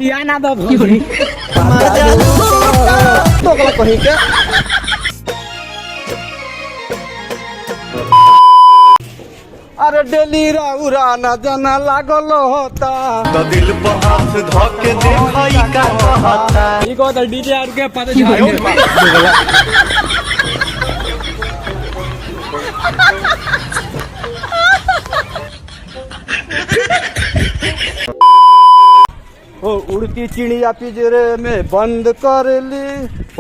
या ना दो भौजी तो कहीं के अरे डेली राउरा ना जाना लागल होता तो दिल पर हाथ धोके देखई का कहता ई को तो डीजे आर के पता चला ओ उड़ती चिड़िया पिंजरे में बंद कर ली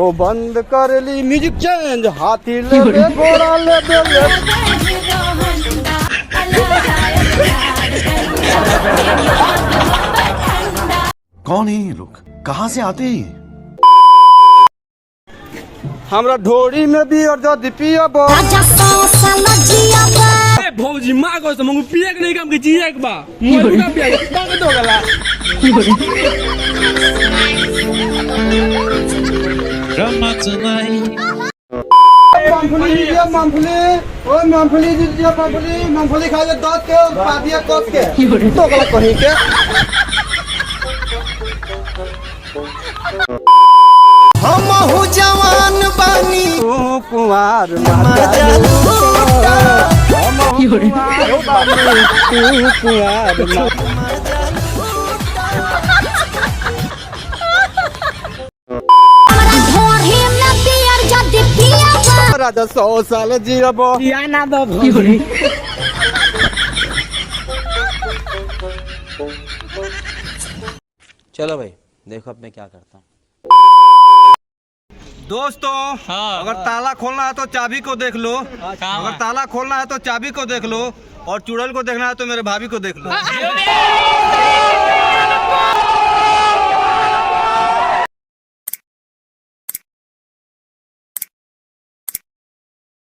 ओ बंद कर ली म्यूजिक चेंज हाथी ले ले घोड़ा ले ले कौन है ये लोग कहाँ से आते हैं? हमरा ढोरी में भी और जो पियबो ए भौजी मां को तो मंगू पिए के नहीं काम के जिए के बा मोर का पिए बाग दो गला मूंगफली दीजिए मूंगफली खा के दांत के पादिया कस के तो गला कहीं के हम हो जवान बानी तू कुंवार राजा 100 साल जियबो या ना दो भौजी चलो भाई देखो अब मैं क्या करता हूँ। दोस्तों अगर ताला खोलना है तो चाबी को देख लो अगर ताला खोलना है तो चाबी को देख लो और चुड़ैल को देखना है तो मेरे भाभी को देख लो